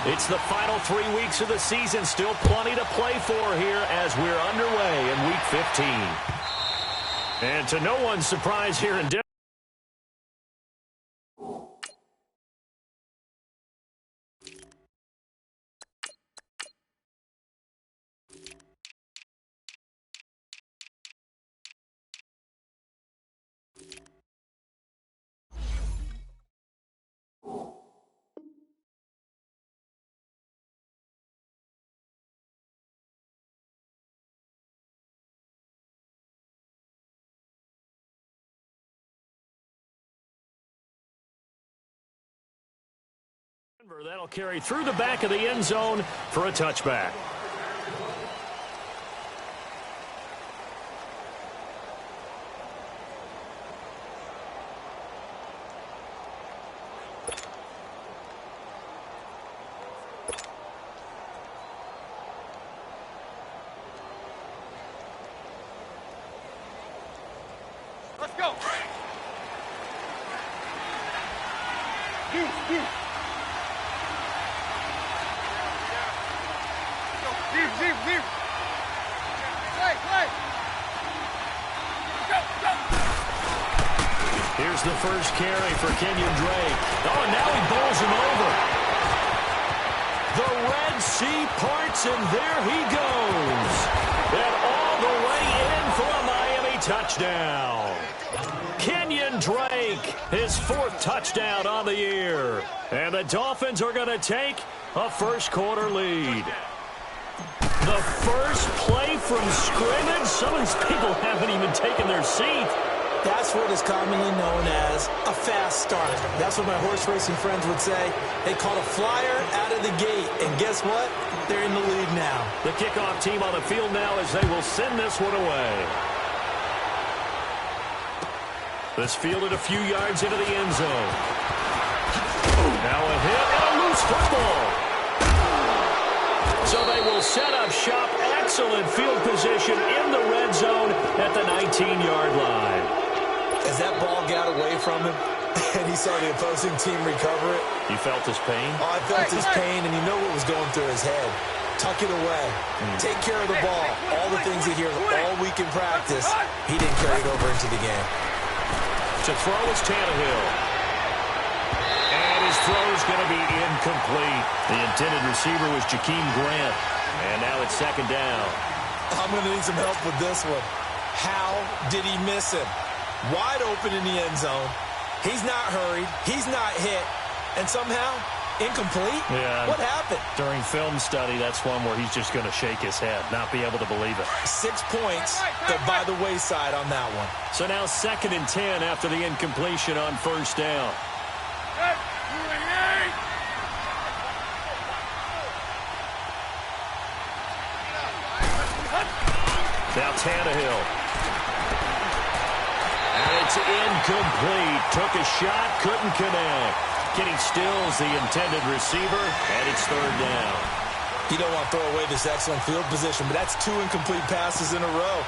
It's the final 3 weeks of the season. Still plenty to play for here as we're underway in Week 15. And to no one's surprise here in Denver, that'll carry through the back of the end zone for a touchback. Let's go. Deep. Play. Go. Here's the first carry for Kenyon Drake. Oh, and now he bowls him over. The Red Sea parts, and there he goes. And all the way in for a Miami touchdown. Kenyon Drake, his 4th touchdown on the year. And the Dolphins are going to take a first-quarter lead. The first play from scrimmage. Some of these people haven't even taken their seat. That's what is commonly known as a fast start. That's what my horse racing friends would say. They caught a flyer out of the gate, and guess what? They're in the lead now. The kickoff team on the field now as they will send this one away. This fielded a few yards into the end zone. Now a hit and a loose football. So they will set up shop. Excellent field position in the red zone at the 19-yard line. As that ball got away from him and he saw the opposing team recover it. You felt his pain? Oh, I felt his pain, and you know what was going through his head. Tuck it away. Take care of the ball. All the things he hears all week in practice, he didn't carry it over into the game. To throw is Tannehill. And his throw is going to be incomplete. The intended receiver was Jakeem Grant. And now it's second down. I'm going to need some help with this one. How did he miss him? Wide open in the end zone. He's not hurried. He's not hit. And somehow, incomplete? Yeah. What happened? During film study, that's one where he's just going to shake his head, not be able to believe it. 6 points go by the wayside on that one. So now 2nd and 10 after the incompletion on first down. Now Tannehill. And it's incomplete. Took a shot, couldn't connect. Getting Stills, the intended receiver, and it's 3rd down. You don't want to throw away this excellent field position, but that's 2 incomplete passes in a row.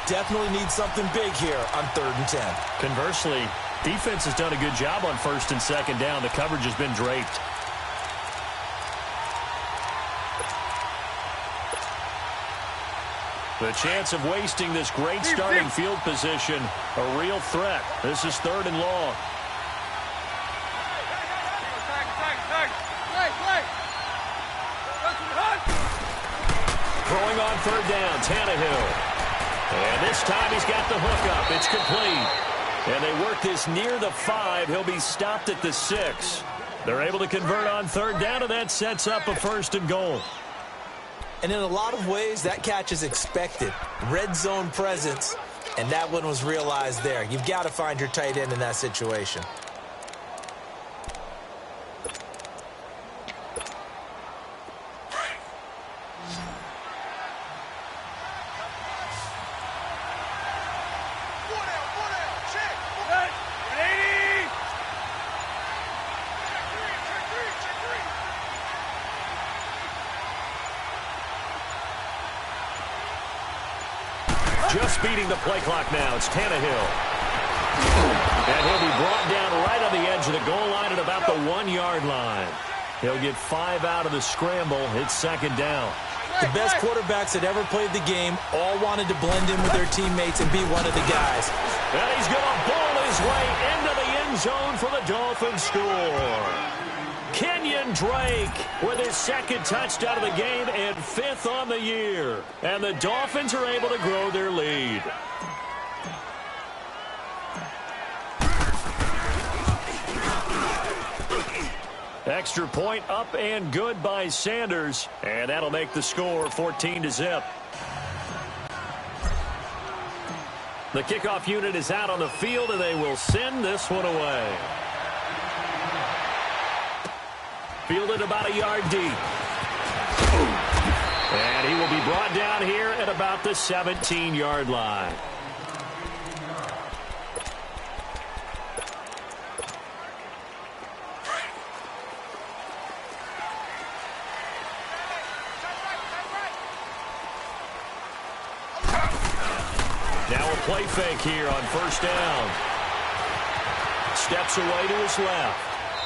Definitely need something big here on 3rd and 10. Conversely, defense has done a good job on 1st and 2nd down. The coverage has been draped. The chance of wasting this great starting field position, a real threat. This is 3rd and long. Throwing on 3rd down, Tannehill. And this time he's got the hook up. It's complete. And they work this near the 5. He'll be stopped at the 6. They're able to convert on 3rd down, and that sets up a 1st and goal. And in a lot of ways, that catch is expected. Red zone presence, and that one was realized there. You've got to find your tight end in that situation. Just beating the play clock now. It's Tannehill. And he'll be brought down right on the edge of the goal line at about the 1-yard line. He'll get 5 out of the scramble. It's second down. The best quarterbacks that ever played the game all wanted to blend in with their teammates and be one of the guys. And he's going to bowl his way into the end zone for the Dolphins score. Kenyon Drake with his second touchdown of the game and 5th on the year. And the Dolphins are able to grow their lead. Extra point up and good by Sanders. And that'll make the score 14-0. The kickoff unit is out on the field, and they will send this one away. Fielded about a yard deep. And he will be brought down here at about the 17-yard line. Now a play fake here on first down. Steps away to his left.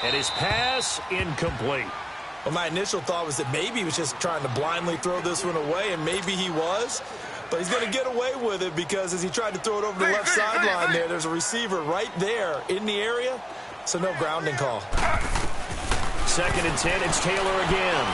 And his pass incomplete. Well, my initial thought was that maybe he was just trying to blindly throw this one away, and maybe he was. But he's going to get away with it because as he tried to throw it over the left sideline there's a receiver right there in the area, so no grounding call. 2nd and 10, it's Taylor again.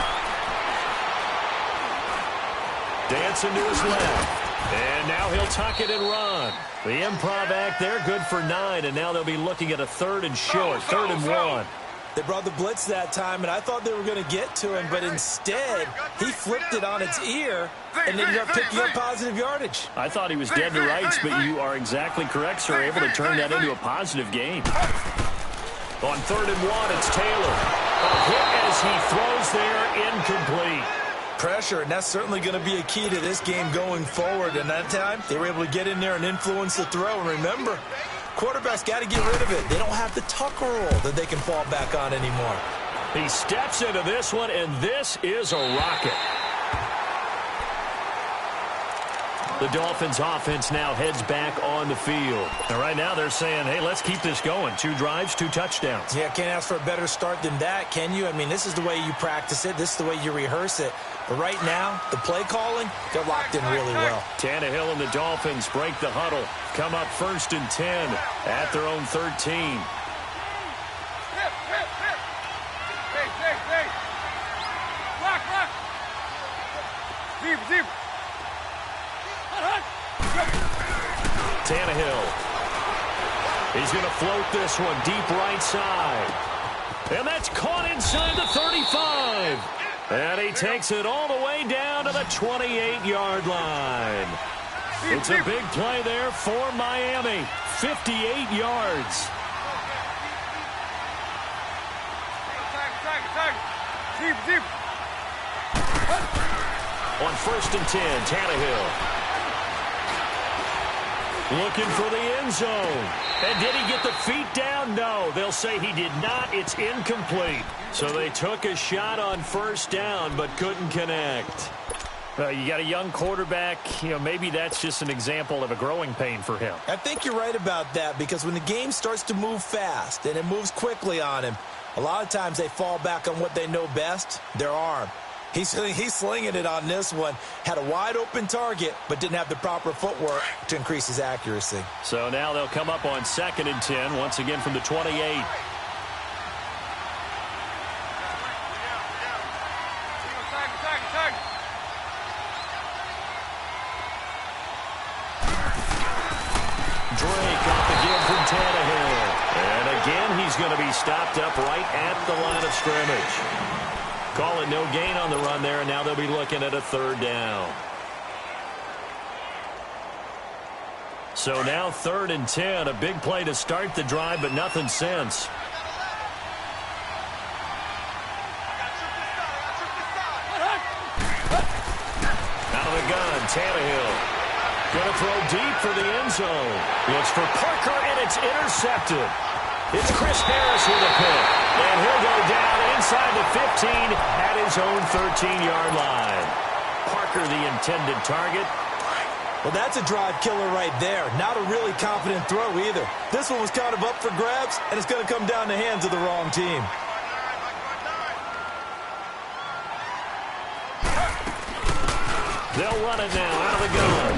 Dancing to his left. And now he'll tuck it and run. The improv act there, good for 9, and now they'll be looking at a 3rd and short, 3rd and 1. They brought the blitz that time, and I thought they were going to get to him, but instead, he flipped it on its ear and ended up picking up positive yardage. I thought he was dead to rights, but you are exactly correct, sir, able to turn that into a positive gain. On 3rd and 1, it's Taylor. A hit as he throws there, incomplete. Pressure, and that's certainly going to be a key to this game going forward. And that time, they were able to get in there and influence the throw. And remember, quarterbacks got to get rid of it. They don't have the tucker roll that they can fall back on anymore. He steps into this one, and this is a rocket. The Dolphins offense now heads back on the field. And right now they're saying, hey, let's keep this going. 2 drives, 2 touchdowns. Yeah, can't ask for a better start than that, can you? I mean, this is the way you practice it. This is the way you rehearse it. But right now, the play calling, they're locked in really well. Tannehill and the Dolphins break the huddle. Come up 1st and 10 at their own 13. Hey. Lock. Deep. Tannehill. He's going to float this one deep right side. And that's caught inside the 35. And he takes it all the way down to the 28-yard line. It's a big play there for Miami. 58 yards. Deep. On 1st and 10, Tannehill. Looking for the end zone. And did he get the feet down? No, they'll say he did not. It's incomplete. So they took a shot on 1st down, but couldn't connect. You got a young quarterback. Maybe that's just an example of a growing pain for him. I think you're right about that because when the game starts to move fast and it moves quickly on him, a lot of times they fall back on what they know best, their arm. He's slinging it on this one. Had a wide-open target, but didn't have the proper footwork to increase his accuracy. So now they'll come up on 2nd and 10, once again from the 28. Drake got the give from Tannehill. And again, he's going to be stopped up right at the line of scrimmage. Calling no gain on the run there, and now they'll be looking at a 3rd down. So now 3rd and 10, a big play to start the drive, but nothing since. Out of the gun, Tannehill. Going to throw deep for the end zone. Looks for Parker, and it's intercepted. It's Chris Harris with a pick. And he'll go down inside the 15 at his own 13-yard line. Parker, the intended target. Well, that's a drive killer right there. Not a really confident throw either. This one was kind of up for grabs, and it's going to come down the hands of the wrong team. They'll run it now out of the gun.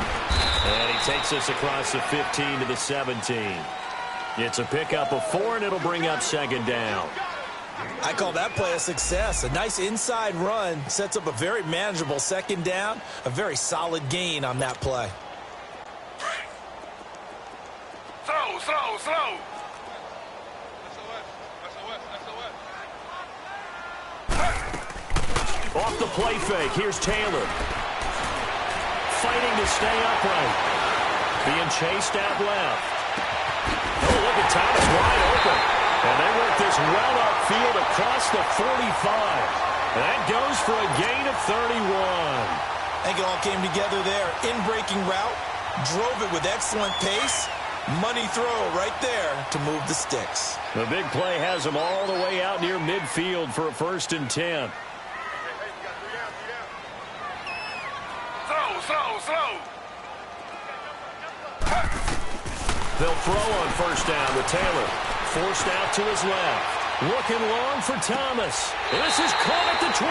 And he takes us across the 15 to the 17. It's a pickup of 4, and it'll bring up second down. I call that play a success. A nice inside run sets up a very manageable second down. A very solid gain on that play. Slow. Off the play fake, here's Taylor. Fighting to stay upright. Being chased out left. Oh, look at Thomas wide open. And they work this well upfield across the 45. That goes for a gain of 31. I think it all came together there. In-breaking route. Drove it with excellent pace. Money throw right there to move the sticks. The big play has him all the way out near midfield for a 1st and 10. Slow. They'll throw on 1st down with Taylor. Forced out to his left. Looking long for Thomas. This is caught at the 20.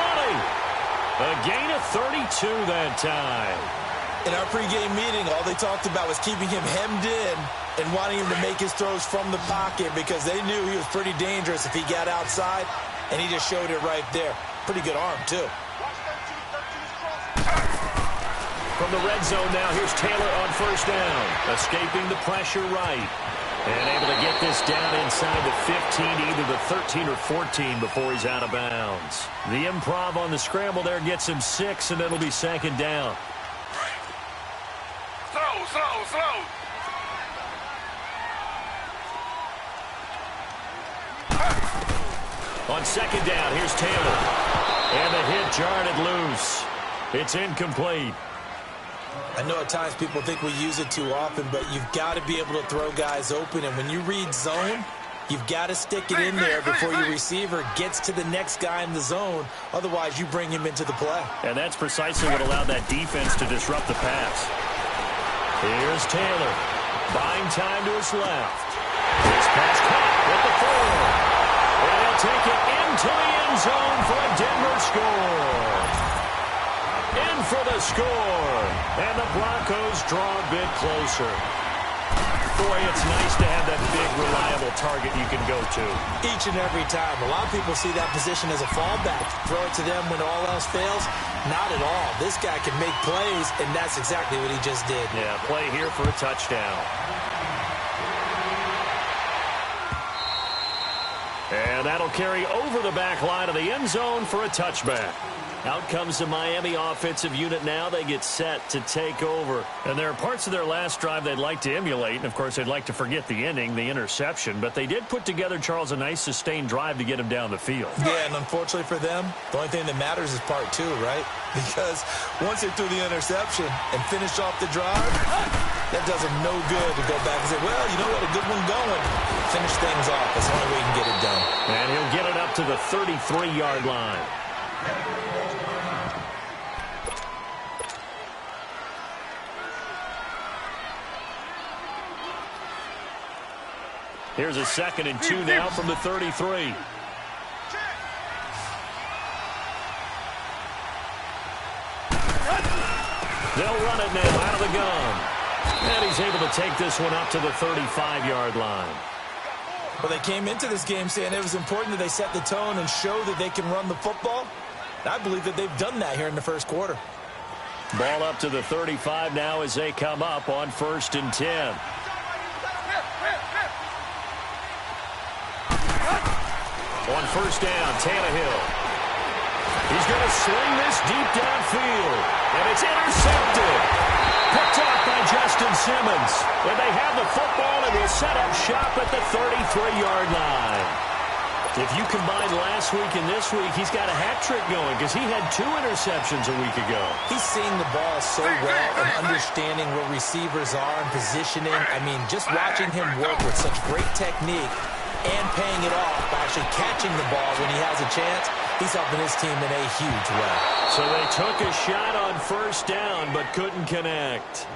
A gain of 32 that time. In our pregame meeting, all they talked about was keeping him hemmed in and wanting him to make his throws from the pocket because they knew he was pretty dangerous if he got outside, and he just showed it right there. Pretty good arm, too. From the red zone now, here's Taylor on 1st down. Escaping the pressure right. And able to get this down inside the 15, either the 13 or 14 before he's out of bounds. The improv on the scramble there gets him 6, and it'll be second down. Slow. On 2nd down, here's Taylor. And the hit jarred it loose. It's incomplete. I know at times people think we use it too often, but you've got to be able to throw guys open. And when you read zone, you've got to stick it in there before your receiver gets to the next guy in the zone. Otherwise, you bring him into the play. And that's precisely what allowed that defense to disrupt the pass. Here's Taylor. Buying time to his left. This pass caught with the 4. And he'll take it into the end zone for a Denver score. In for the score. And the Broncos draw a bit closer. Boy, it's nice to have that big, reliable target you can go to. Each and every time. A lot of people see that position as a fallback. Throw it to them when all else fails. Not at all. This guy can make plays, and that's exactly what he just did. Yeah, play here for a touchdown. And that'll carry over the back line of the end zone for a touchback. Out comes the Miami offensive unit now. They get set to take over. And there are parts of their last drive they'd like to emulate. And, of course, they'd like to forget the ending, the interception. But they did put together, Charles, a nice sustained drive to get him down the field. Yeah, and unfortunately for them, the only thing that matters is part 2, right? Because once they threw the interception and finished off the drive, that does them no good to go back and say, well, you know what, a good one going. Finish things off. That's the only way you can get it done. And he'll get it up to the 33-yard line. Here's a 2nd and 2 now from the 33. They'll run it now out of the gun. And he's able to take this one up to the 35-yard line. Well, they came into this game saying it was important that they set the tone and show that they can run the football. And I believe that they've done that here in the first quarter. Ball up to the 35 now as they come up on 1st and 10. On 1st down, Tannehill. He's going to swing this deep downfield. And it's intercepted. Picked off by Justin Simmons. And they have the football and will set up shop at the 33-yard line. If you combine last week and this week, he's got a hat trick going because he had 2 interceptions a week ago. He's seeing the ball so well and understanding where receivers are and positioning. I mean, just watching him work with such great technique and paying it off by actually catching the ball when he has a chance, he's helping his team in a huge way. So they took a shot on first down, but couldn't connect.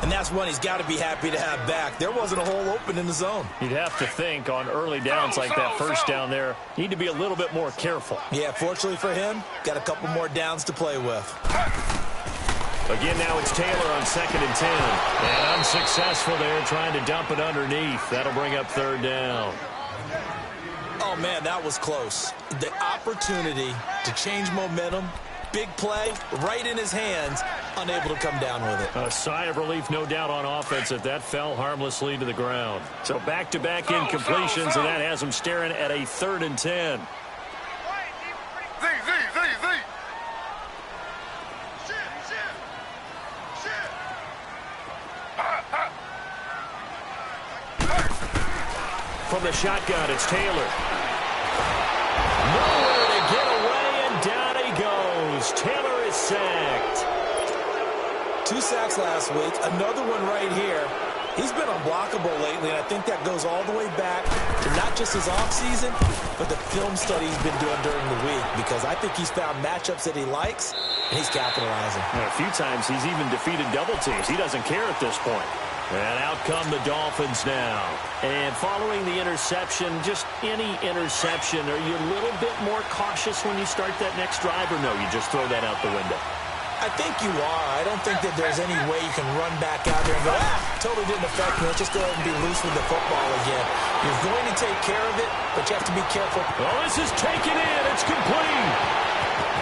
And that's one he's got to be happy to have back. There wasn't a hole open in the zone. You'd have to think on early downs like that first down there, need to be a little bit more careful. Yeah, fortunately for him, got a couple more downs to play with. Again, now it's Taylor on 2nd and 10. And unsuccessful there, trying to dump it underneath. That'll bring up third down. Oh, man, that was close. The opportunity to change momentum, big play, right in his hands, unable to come down with it. A sigh of relief, no doubt, on offense that that fell harmlessly to the ground. So back-to-back incompletions, and that has him staring at a 3rd and 10. From the shotgun, it's Taylor. Nowhere to get away, and down he goes. Taylor is sacked. 2 sacks last week, another one right here. He's been unblockable lately, and I think that goes all the way back to not just his offseason, but the film study he's been doing during the week, because I think he's found matchups that he likes, and he's capitalizing. And a few times he's even defeated double teams. He doesn't care at this point. And out come the Dolphins now. And following the interception, just any interception, are you a little bit more cautious when you start that next drive, or no, you just throw that out the window? I think you are. I don't think that there's any way you can run back out there and go, totally didn't affect me. Let's just go ahead and be loose with the football again. You're going to take care of it, but you have to be careful. Oh, this is taken in. It's complete.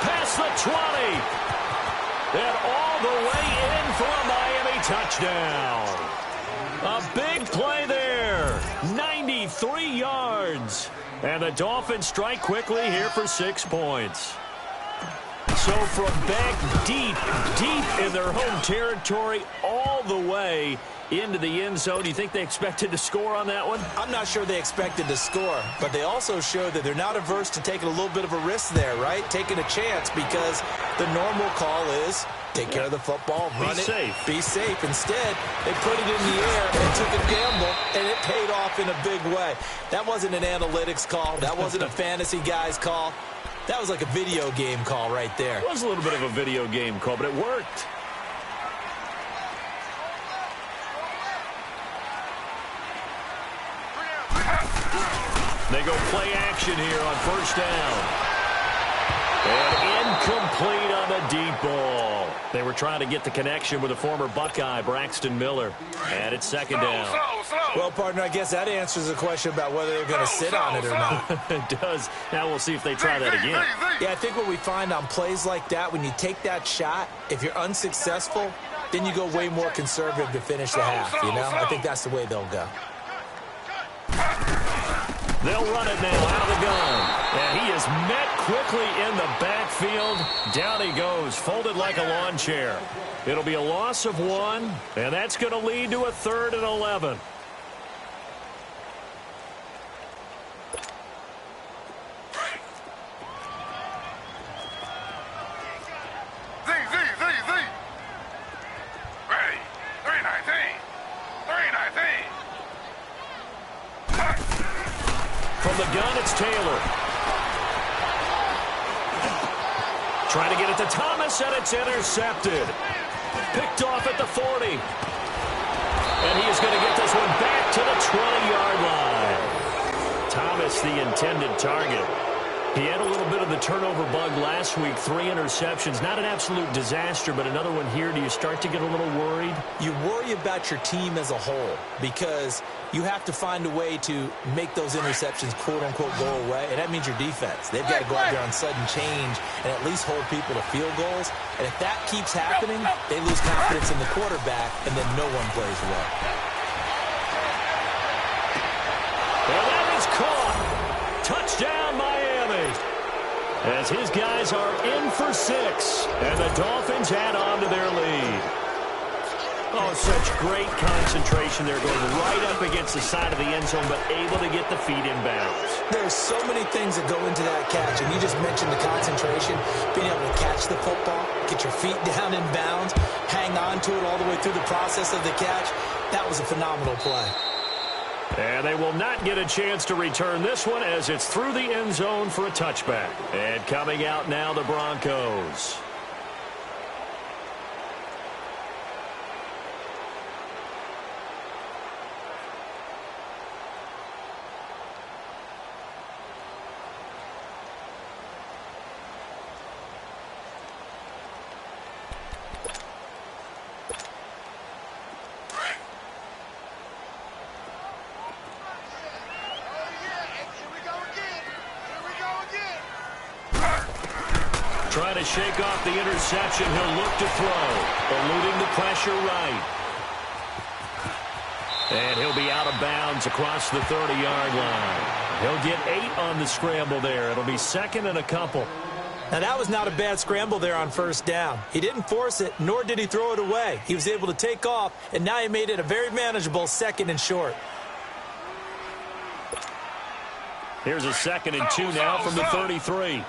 Past the 20. And all the way in for a Miami touchdown. A big play there. 93 yards. And the Dolphins strike quickly here for 6 points. So from back deep in their home territory, all the way into the end zone, you think they expected to score on that one? I'm not sure they expected to score, but they also showed that they're not averse to taking a little bit of a risk there, right? Taking a chance, because the normal call is take care of the football, run it, be safe. Instead, they put it in the air and took a gamble, and it paid off in a big way. That wasn't an analytics call. That wasn't a fantasy guy's call. That was like a video game call right there. It was a little bit of a video game call, but it worked. They go play action here on first down. And incomplete on the deep ball. They were trying to get the connection with a former Buckeye, Braxton Miller. And it's 2nd down. Well, partner, I guess that answers the question about whether they're going to sit on it or not. It does. Now we'll see if they try that again. Yeah, I think what we find on plays like that, when you take that shot, if you're unsuccessful, then you go way more conservative to finish the half, you know? I think that's the way they'll go. They'll run it now out of the gun. And he is met quickly in the backfield. Down he goes, folded like a lawn chair. It'll be a loss of 1, and that's going to lead to a 3rd and 11. From the gun, it's Taylor. Trying to get it to Thomas, and it's intercepted. Picked off at the 40. And he is going to get this one back to the 20-yard line. Thomas, the intended target. He had a little bit of the turnover bug last week, 3 interceptions. Not an absolute disaster, but another one here. Do you start to get a little worried? You worry about your team as a whole, because you have to find a way to make those interceptions, quote-unquote, go away, and that means your defense. They've got to go out there on sudden change and at least hold people to field goals. And if that keeps happening, they lose confidence in the quarterback, and then no one plays well. Well, that is caught. Touchdown, Miami. As his guys are in for 6, and the Dolphins add on to their lead. Oh, such great concentration there, going right up against the side of the end zone, but able to get the feet in bounds. There's so many things that go into that catch, and you just mentioned the concentration, being able to catch the football, get your feet down in bounds, hang on to it all the way through the process of the catch. That was a phenomenal play. And they will not get a chance to return this one as it's through the end zone for a touchback. And coming out now, the Broncos. Trying to shake off the interception. He'll look to throw. Eluding the pressure right. And he'll be out of bounds across the 30-yard line. He'll get 8 on the scramble there. It'll be second and a couple. Now, that was not a bad scramble there on first down. He didn't force it, nor did he throw it away. He was able to take off, and now he made it a very manageable second and short. Here's a 2nd and 2 now from the 33.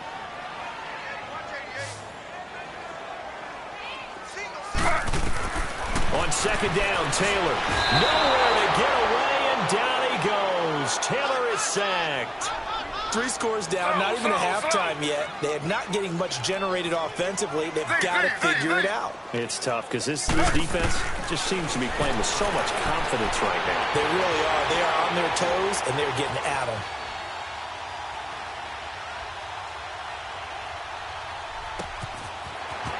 On second down, Taylor. Nowhere to get away, and down he goes. Taylor is sacked. 3 scores down, not even a halftime yet. They are not getting much generated offensively. They've got to figure it out. It's tough because this defense just seems to be playing with so much confidence right now. They really are. They are on their toes, and they're getting at them.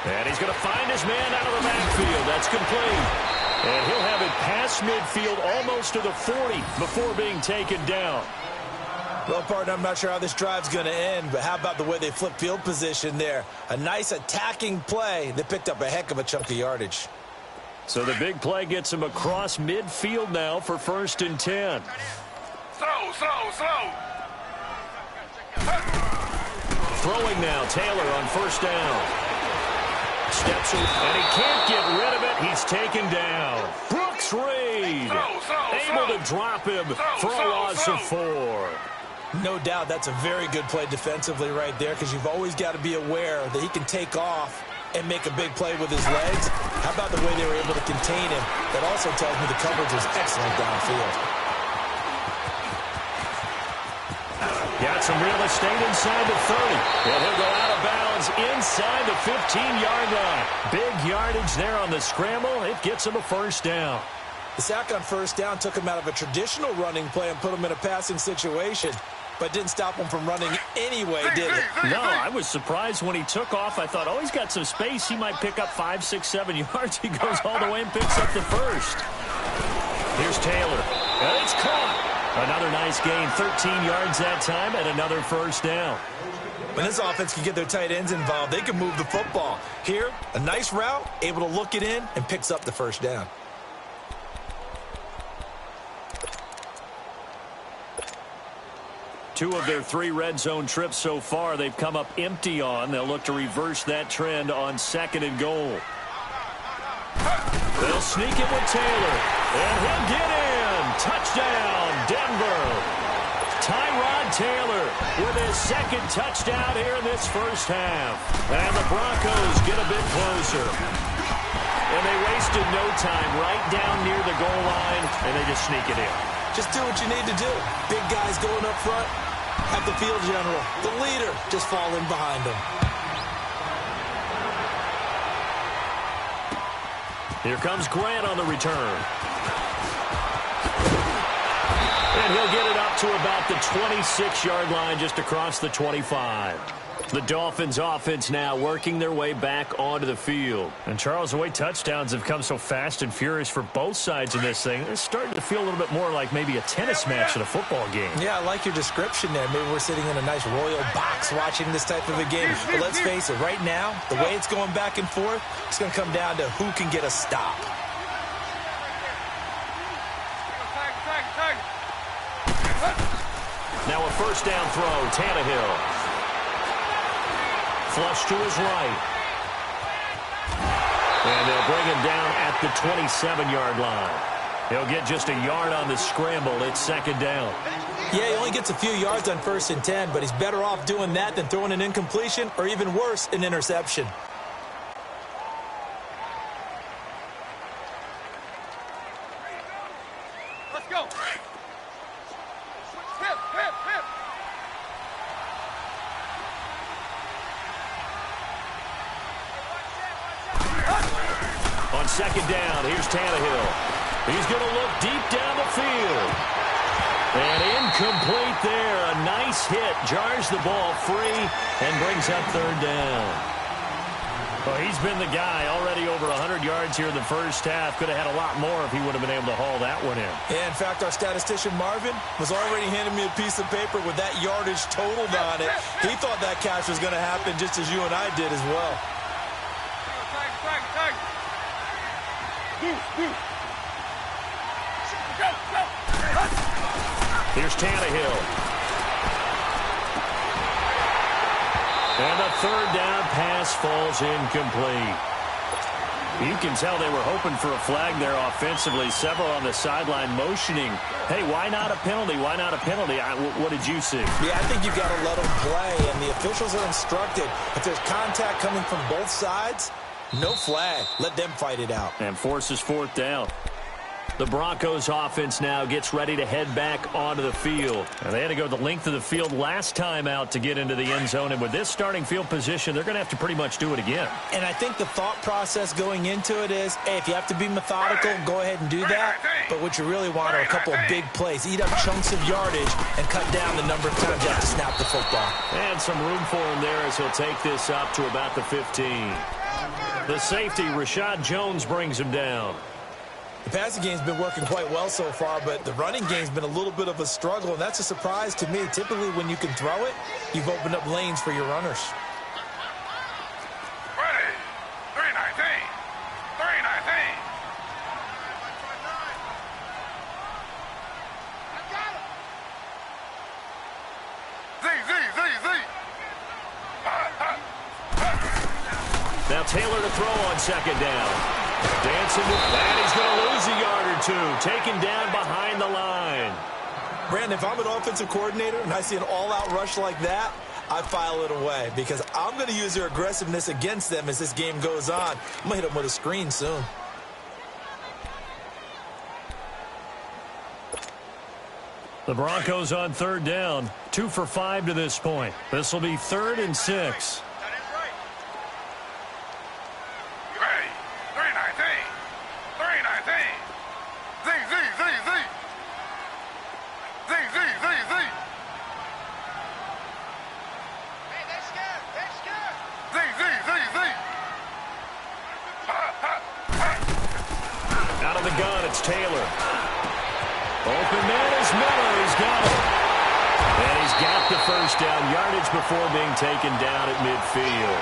And he's going to find his man out of the backfield. That's complete. And he'll have it past midfield almost to the 40 before being taken down. Well, partner, I'm not sure how this drive's going to end, but how about the way they flip field position there? A nice attacking play. They picked up a heck of a chunk of yardage. So the big play gets him across midfield now for 1st and 10. Slow. Throwing now, Taylor on 1st down. Steps in, and he can't get rid of it. He's taken down. Brooks Reed able to drop him for a loss of 4. No doubt that's a very good play defensively right there, because you've always got to be aware that he can take off and make a big play with his legs. How about the way they were able to contain him? That also tells me the coverage was excellent downfield. Got some real estate inside the 30. And he'll go out of bounds inside the 15-yard line. Big yardage there on the scramble. It gets him a 1st down. The sack on 1st down took him out of a traditional running play and put him in a passing situation, but didn't stop him from running anyway, did it? No, I was surprised when he took off. I thought, oh, he's got some space. He might pick up 5, 6, 7 yards. He goes all the way and picks up the 1st. Here's Taylor. And it's caught. Another nice gain, 13 yards that time, and another 1st down. When this offense can get their tight ends involved, they can move the football. Here, a nice route, able to look it in, and picks up the 1st down. Two of their 3 red zone trips so far, they've come up empty on. They'll look to reverse that trend on 2nd and goal. They'll sneak it with Taylor, and he'll get in. Touchdown, Denver. Tyrod Taylor with his 2nd touchdown here in this 1st half. And the Broncos get a bit closer. And they wasted no time right down near the goal line, and they just sneak it in. Just do what you need to do. Big guys going up front. Have the field general, the leader, just fall in behind him. Here comes Grant on the return. And he'll get it up to about the 26-yard line, just across the 25. The Dolphins offense now working their way back onto the field. And Charles, the way touchdowns have come so fast and furious for both sides in this thing, it's starting to feel a little bit more like maybe a tennis match in a football game. Yeah, I like your description there. Maybe we're sitting in a nice royal box watching this type of a game. But let's face it, right now, the way it's going back and forth, it's going to come down to who can get a stop. Now a 1st down throw, Tannehill. Flush to his right. And they'll bring him down at the 27-yard line. He'll get just a yard on the scramble. It's 2nd down. Yeah, he only gets a few yards on 1st and 10, but he's better off doing that than throwing an incompletion or even worse, an interception. Let's go. On second down, here's Tannehill. He's going to look deep down the field. And incomplete there. A nice hit. Jars the ball free and brings up third down. Well, he's been the guy. Already over 100 yards here in the first half. Could have had a lot more if he would have been able to haul that one in. Yeah, in fact, our statistician Marvin was already handing me a piece of paper with that yardage totaled on it. He thought that catch was going to happen just as you and I did as well. Here's Tannehill. And the third down pass falls incomplete. You can tell they were hoping for a flag there offensively. Several on the sideline motioning. Hey, why not a penalty? Why not a penalty? What did you see? Yeah, I think you've got to let them play, and the officials are instructed. If there's contact coming from both sides, no flag. Let them fight it out. And forces fourth down. The Broncos offense now gets ready to head back onto the field. And they had to go the length of the field last time out to get into the end zone. And with this starting field position, they're going to have to pretty much do it again. And I think the thought process going into it is, hey, if you have to be methodical, go ahead and do that. But what you really want are a couple of big plays. Eat up chunks of yardage and cut down the number of times you have to snap the football. And some room for him there as he'll take this up to about the 15. The safety, Rashad Jones, brings him down. The passing game's been working quite well so far, but the running game's been a little bit of a struggle, and that's a surprise to me. Typically, when you can throw it, you've opened up lanes for your runners. Ready. 319. 319. Z. Now Taylor to throw on second down. Dancing with that. He's going to lose a yard or two. Taken down behind the line. Brandon, if I'm an offensive coordinator and I see an all-out rush like that, I file it away because I'm going to use their aggressiveness against them as this game goes on. I'm going to hit them with a screen soon. The Broncos on third down. 2 for 5 to this point. This will be 3rd and 6. Out of the gun, it's Taylor. Open man is Miller. He's got it. And he's got the first down yardage before being taken down at midfield.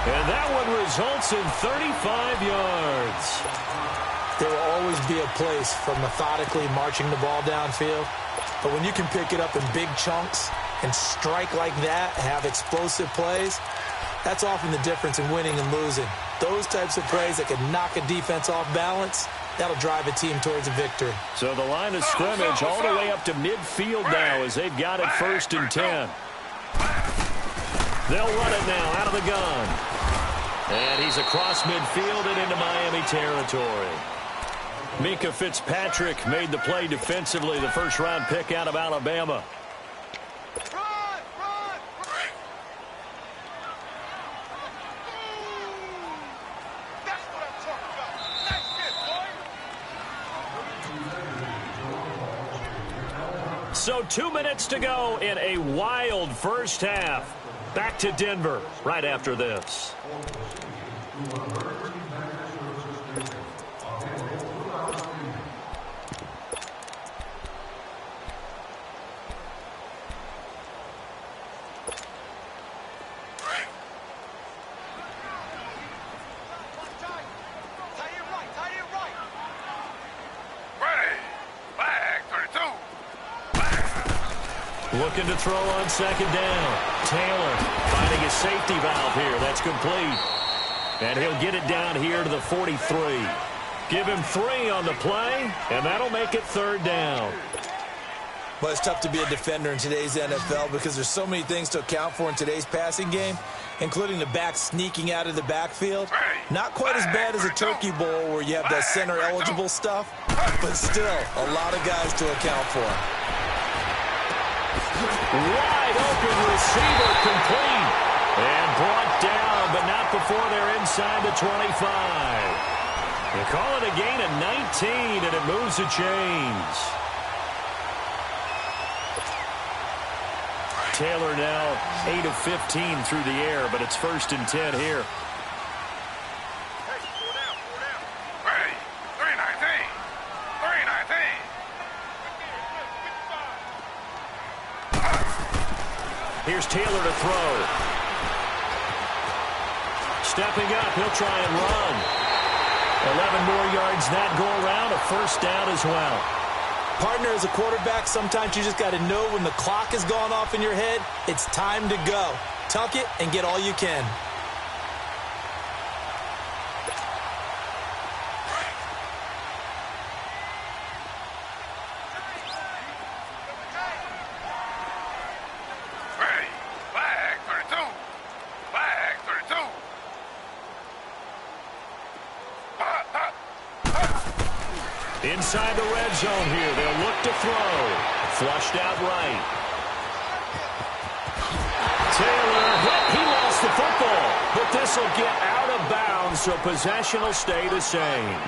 And that one results in 35 yards. There will always be a place for methodically marching the ball downfield. But when you can pick it up in big chunks and strike like that, have explosive plays, that's often the difference in winning and losing. Those types of plays that can knock a defense off balance, that'll drive a team towards a victory. So the line of scrimmage all the way up to midfield now as they've got it 1st and 10. They'll run it now out of the gun. And he's across midfield and into Miami territory. Minkah Fitzpatrick made the play defensively, the first-round pick out of Alabama. So 2 minutes to go in a wild first half. Back to Denver right after this. Looking to throw on second down. Taylor finding a safety valve here. That's complete. And he'll get it down here to the 43. Give him 3 on the play, and that'll make it 3rd down. Well, it's tough to be a defender in today's NFL because there's so many things to account for in today's passing game, including the back sneaking out of the backfield. Not quite as bad as a turkey bowl where you have that center-eligible stuff, but still a lot of guys to account for. Wide open receiver, complete. And brought down, but not before they're inside the 25. They call it a gain of 19, and it moves the chains. Taylor now 8 of 15 through the air, but it's 1st and 10 here. Ready. 319. 319. Here's Taylor to throw. Stepping up, he'll try and run. 11 more yards that go around, a 1st down as well. Partner, as a quarterback, sometimes you just got to know when the clock has gone off in your head, it's time to go. Tuck it and get all you can. Ready. Flag 32. Flag 32. Inside the red zone here, they'll look to throw. Flushed out right. Taylor, he lost the football, but this will get out of bounds, so possession will stay the same.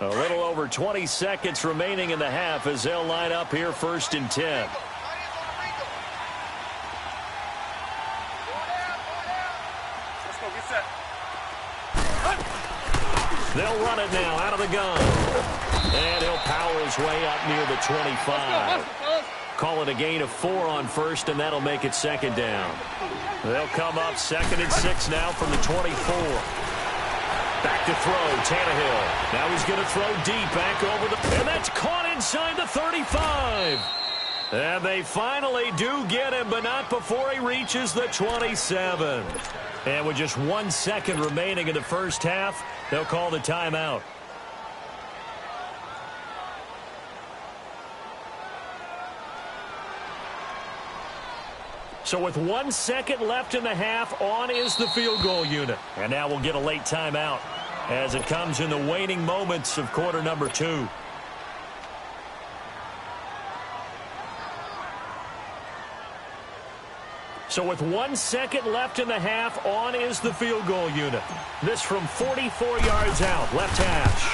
A little over 20 seconds remaining in the half as they'll line up here 1st and 10. Let's go. Get set. They'll run it now out of the gun. And he'll power his way up near the 25. Call it a gain of 4 on 1st, and that'll make it 2nd down. They'll come up 2nd and 6 now from the 24. Back to throw, Tannehill. Now he's going to throw deep back over the... And that's caught inside the 35. And they finally do get him, but not before he reaches the 27. And with just 1 second remaining in the 1st half, they'll call the timeout. So with 1 second left in the half, on is the field goal unit. And now we'll get a late timeout as it comes in the waning moments of quarter number 2. So with 1 second left in the half, on is the field goal unit. This from 44 yards out, left hash.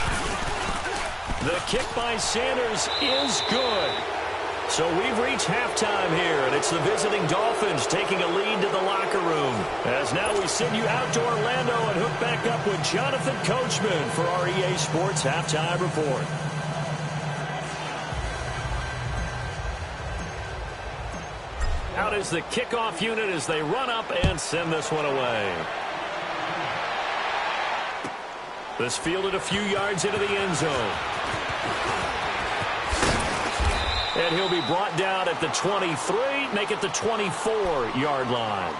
The kick by Sanders is good. So we've reached halftime here, and it's the visiting Dolphins taking a lead to the locker room. As now we send you out to Orlando and hook back up with Jonathan Coachman for our EA Sports Halftime Report. Out is the kickoff unit as they run up and send this one away. This fielded a few yards into the end zone. And he'll be brought down at the 23, make it the 24-yard line.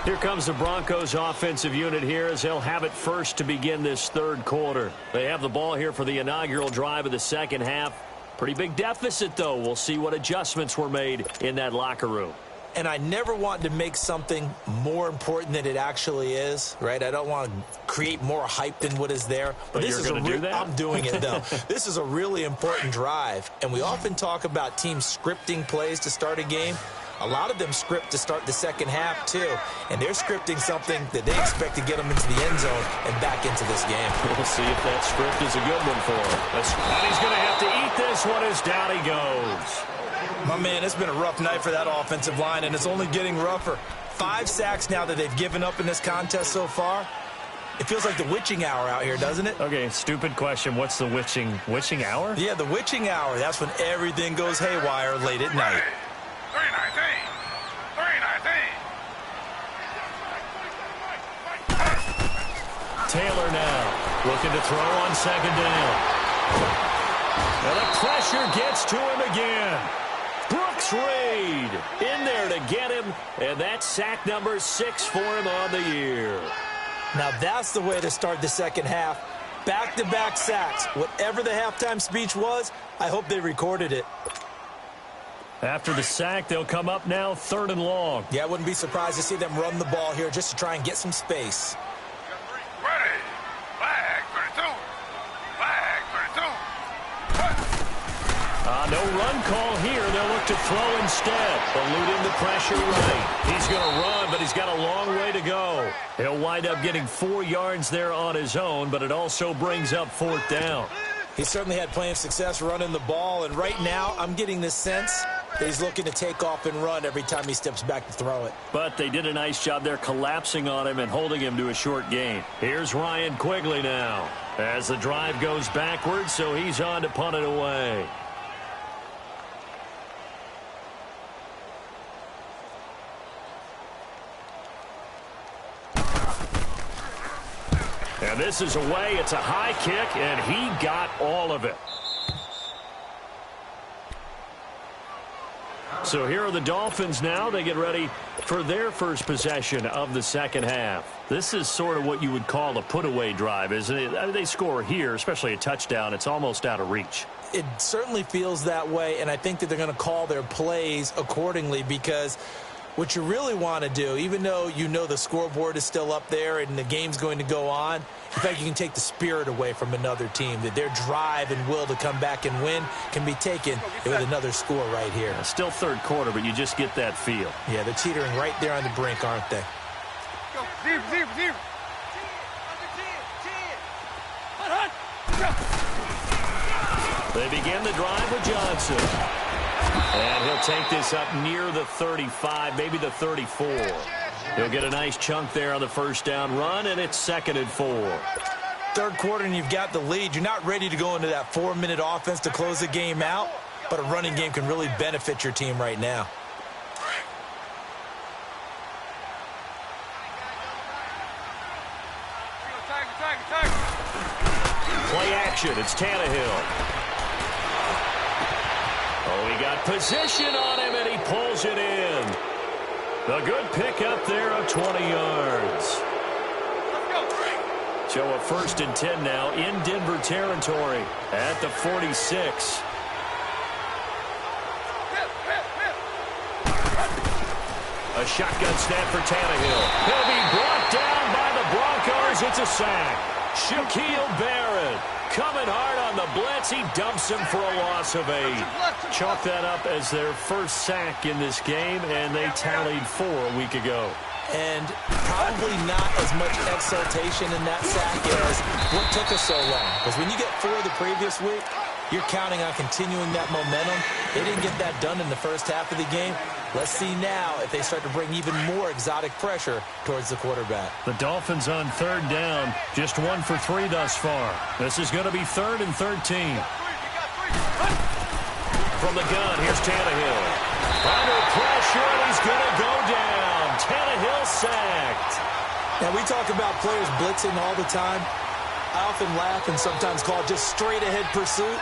Here comes the Broncos offensive unit here as they'll have it first to begin this 3rd quarter. They have the ball here for the inaugural drive of the 2nd half. Pretty big deficit, though. We'll see what adjustments were made in that locker room. And I never want to make something more important than it actually is, right? I don't want to create more hype than what is there. But this you're is going to do that? I'm doing it, though. This is a really important drive. And we often talk about teams scripting plays to start a game. A lot of them script to start the 2nd half, too. And they're scripting something that they expect to get them into the end zone and back into this game. We'll see if that script is a good one for him. And he's going to have to eat this one as down he goes. My man, it's been a rough night for that offensive line, and it's only getting rougher. 5 sacks now that they've given up in this contest so far. It feels like the witching hour out here, doesn't it? Okay, stupid question. What's the witching hour? Yeah, the witching hour. That's when everything goes haywire late at night. 319. 319. Taylor now looking to throw on 2nd down. And the pressure gets to him again. Brooks Reed in there to get him, and that's sack number 6 for him on the year. Now that's the way to start the 2nd half. Back-to-back sacks. Whatever the halftime speech was, I hope they recorded it. After the sack, they'll come up now 3rd and long. Yeah, I wouldn't be surprised to see them run the ball here just to try and get some space. Ready. Flag 32. Flag 32. No run call here. They'll look to throw instead. Eluding the pressure right. He's going to run, but he's got a long way to go. He'll wind up getting 4 yards there on his own, but it also brings up 4th down. He certainly had plenty of success running the ball, and right now I'm getting the sense that he's looking to take off and run every time he steps back to throw it. But they did a nice job there collapsing on him and holding him to a short gain. Here's Ryan Quigley now as the drive goes backwards, so he's on to punt it away. And this is away. It's a high kick, and he got all of it. So here are the Dolphins now. They get ready for their first possession of the second half. This is sort of what you would call a put-away drive, isn't it? They score here, especially a touchdown. It's almost out of reach. It certainly feels that way, and I think that they're going to call their plays accordingly because what you really want to do, even though you know the scoreboard is still up there and the game's going to go on, in fact, you can take the spirit away from another team, that their drive and will to come back and win can be taken with another score right here. Still third quarter, but you just get that feel. Yeah, they're teetering right there on the brink, aren't they? They begin the drive with Johnson. And he'll take this up near the 35, maybe the 34. He'll get a nice chunk there on the first down run, and it's 2nd and 4. Third quarter, and you've got the lead. You're not ready to go into that 4-minute offense to close the game out, but a running game can really benefit your team right now. Play action. It's Tannehill. Oh, he got position on him, and he pulls it in. A good pickup there of 20 yards. So a 1st and 10 now in Denver territory at the 46. A shotgun snap for Tannehill. He'll be brought down by the Broncos. It's a sack. Shaquille Barrett coming hard on the blitz. He dumps him for a loss of 8. Chalk that up as their first sack in this game, and they tallied 4 a week ago. And probably not as much exultation in that sack as what took us so long. Because when you get 4 the previous week, you're counting on continuing that momentum. They didn't get that done in the first half of the game. Let's see now if they start to bring even more exotic pressure towards the quarterback. The Dolphins on 3rd down, just 1 for 3 thus far. This is going to be 3rd and 13. From the gun, here's Tannehill. Under pressure, and he's going to go down. Tannehill sacked. Now, we talk about players blitzing all the time. I often laugh and sometimes call it just straight-ahead pursuit.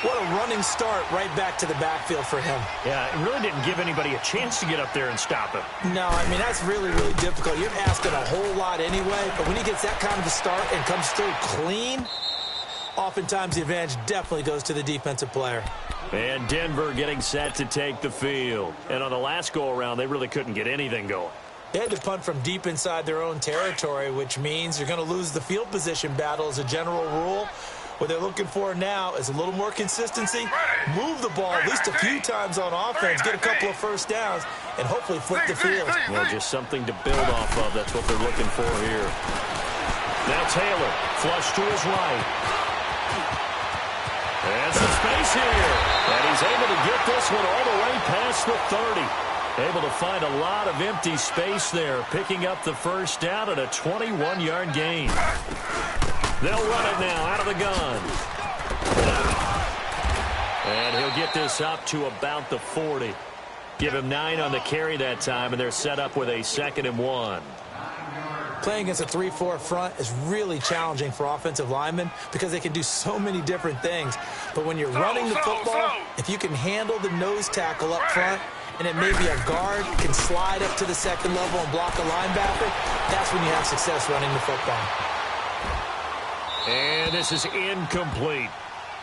What a running start right back to the backfield for him. Yeah, it really didn't give anybody a chance to get up there and stop him. No, I mean, that's really, really difficult. You're asking a whole lot anyway, but when he gets that kind of a start and comes through clean, oftentimes the advantage definitely goes to the defensive player. And Denver getting set to take the field. And on the last go-around, they really couldn't get anything going. They had to punt from deep inside their own territory, which means you're going to lose the field position battle as a general rule. What they're looking for now is a little more consistency, move the ball at least a few times on offense, get a couple of first downs, and hopefully flip the field. Well, just something to build off of. That's what they're looking for here. Now Taylor, flush to his right. And some space here. And he's able to get this one all the way past the 30. Able to find a lot of empty space there, picking up the first down at a 21-yard gain. They'll run it now out of the gun. And he'll get this up to about the 40. Give him 9 on the carry that time, and they're set up with a 2nd and 1. Playing against a 3-4 front is really challenging for offensive linemen because they can do so many different things. But when you're running the football, if you can handle the nose tackle up front, and it may be a guard can slide up to the 2nd level and block a linebacker, that's when you have success running the football. And this is incomplete.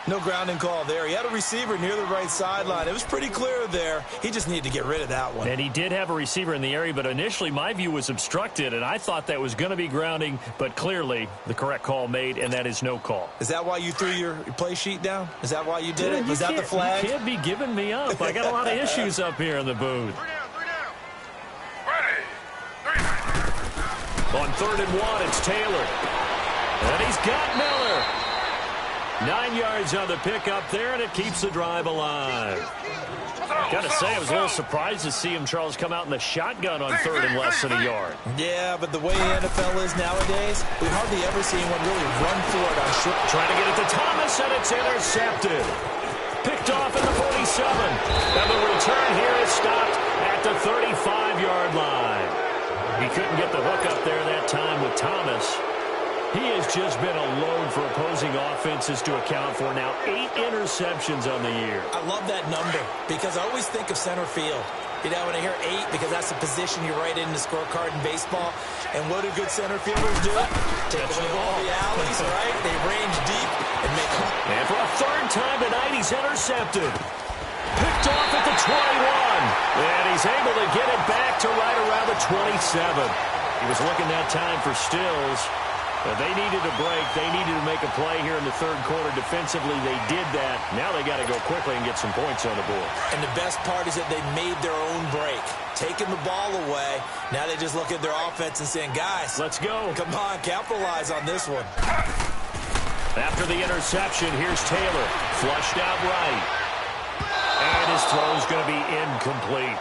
No grounding call there. He had a receiver near the right sideline. It was pretty clear there. He just needed to get rid of that one. And he did have a receiver in the area, but initially my view was obstructed, and I thought that was going to be grounding, but clearly the correct call made, and that is no call. Is that why you threw your play sheet down? Is that why you did it? Was that the flag? You can't be giving me up. I got a lot of issues up here in the booth. On 3rd and 1, it's Taylor. And he's got Miller. 9 yards on the pickup there, and it keeps the drive alive. Got to say, I was a little surprised to see him, Charles, come out in the shotgun on 3rd and less than a yard. Yeah, but the way the NFL is nowadays, we hardly ever see anyone really run for it on short. Trying to get it to Thomas, and it's intercepted. Picked off at the 47. And the return here is stopped at the 35-yard line. He couldn't get the hook up there that time with Thomas. He has just been a load for opposing offenses to account for. Now 8 interceptions on the year. I love that number because I always think of center field. You know, when I hear 8, because that's the position you write in the scorecard in baseball. And what do good center fielders do? Take away all the alleys, right? They range deep and make them. And for a 3rd time tonight, he's intercepted. Picked off at the 21. And he's able to get it back to right around the 27. He was looking that time for Stills. They needed a break. They needed to make a play here in the 3rd quarter. Defensively, they did that. Now they got to go quickly and get some points on the board. And the best part is that they made their own break. Taking the ball away. Now they just look at their offense and saying, guys, let's go. Come on, capitalize on this one. After the interception, here's Taylor. Flushed out right. And his throw is going to be incomplete.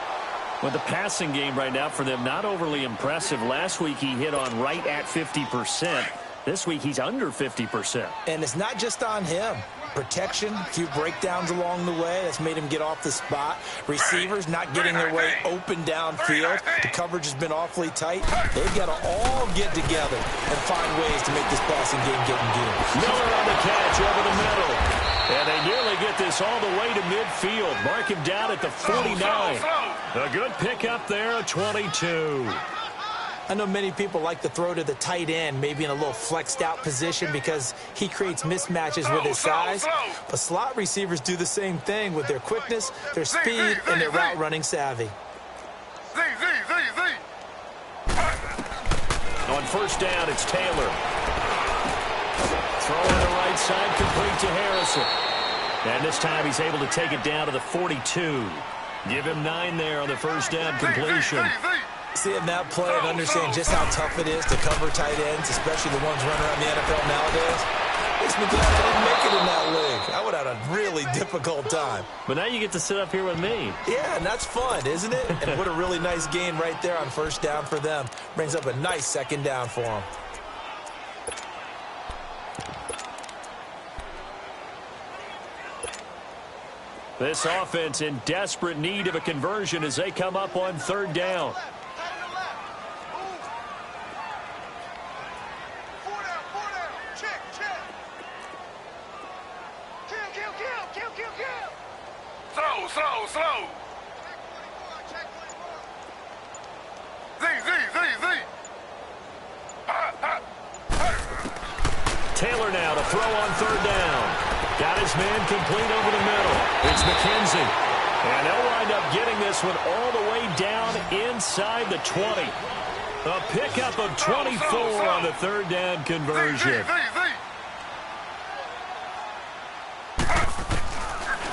Well, the passing game right now for them, not overly impressive. Last week he hit on right at 50%. This week he's under 50%. And it's not just on him. Protection, a few breakdowns along the way. That's made him get off the spot. Receivers not getting their way open downfield. The coverage has been awfully tight. They've got to all get together and find ways to make this passing game get in gear. Miller on the catch over the middle. And they nearly get this all the way to midfield. Mark him down at the 49. A good pickup there, a 22. I know many people like to throw to the tight end, maybe in a little flexed out position because he creates mismatches with his size. But slot receivers do the same thing with their quickness, their speed, and their route running savvy. On 1st down, it's Taylor. Throw on the right side, complete to Harrison. And this time he's able to take it down to the 42. Give him 9 there on the 1st down completion. Seeing that play and understand just how tough it is to cover tight ends, especially the ones running around the NFL nowadays, makes me glad I didn't make it in that league. I would have had a really difficult time. But now you get to sit up here with me. Yeah, and that's fun, isn't it? And what a really nice gain right there on 1st down for them. Brings up a nice 2nd down for them. This offense in desperate need of a conversion as they come up on 3rd down. Slow. Taylor now to throw on 3rd down. Got his man complete over the middle. It's McKenzie. And they'll wind up getting this one all the way down inside the 20. A pickup of 24 on the 3rd down conversion.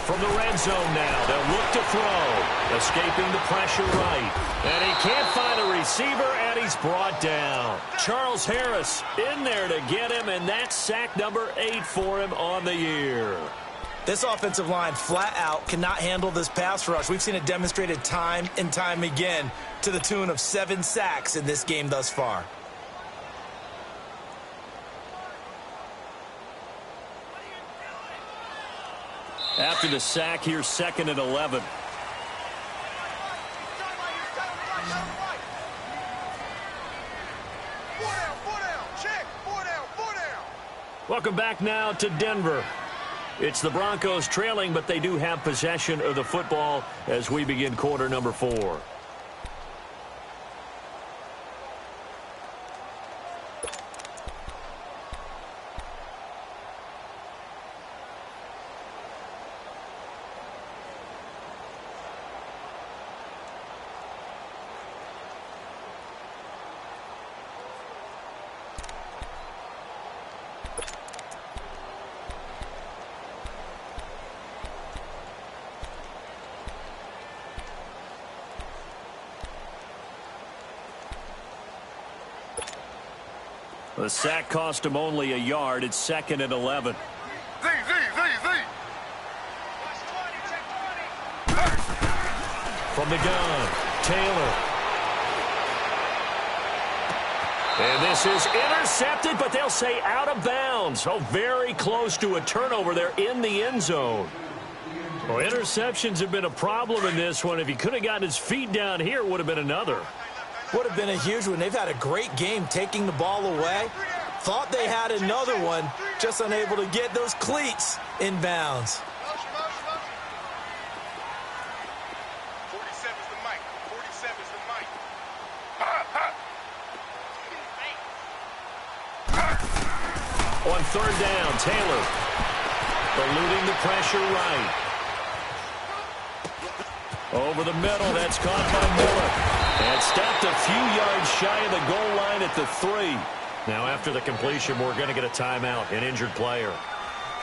From the red zone now, they'll look to throw. Escaping the pressure right. And he can't find a receiver, and he's brought down. Charles Harris in there to get him, and that's sack number 8 for him on the year. This offensive line flat out cannot handle this pass rush. We've seen it demonstrated time and time again to the tune of 7 sacks in this game thus far. After the sack, here's 2nd and 11. Welcome back now to Denver. It's the Broncos trailing, but they do have possession of the football as we begin quarter number 4. The sack cost him only a yard. It's 2nd and 11. Z. From the gun, Taylor. And this is intercepted, but they'll say out of bounds. Oh, very close to a turnover there in the end zone. Well, interceptions have been a problem in this one. If he could have gotten his feet down here, it would have been another. Would have been a huge one. They've had a great game taking the ball away. Thought they had another one, just unable to get those cleats in bounds. 47's the mic. 47's the mic. On 3rd down, Taylor eluding the pressure right. Over the middle, that's caught by Miller. And stopped a few yards shy of the goal line at the 3. Now, after the completion, we're going to get a timeout, an injured player.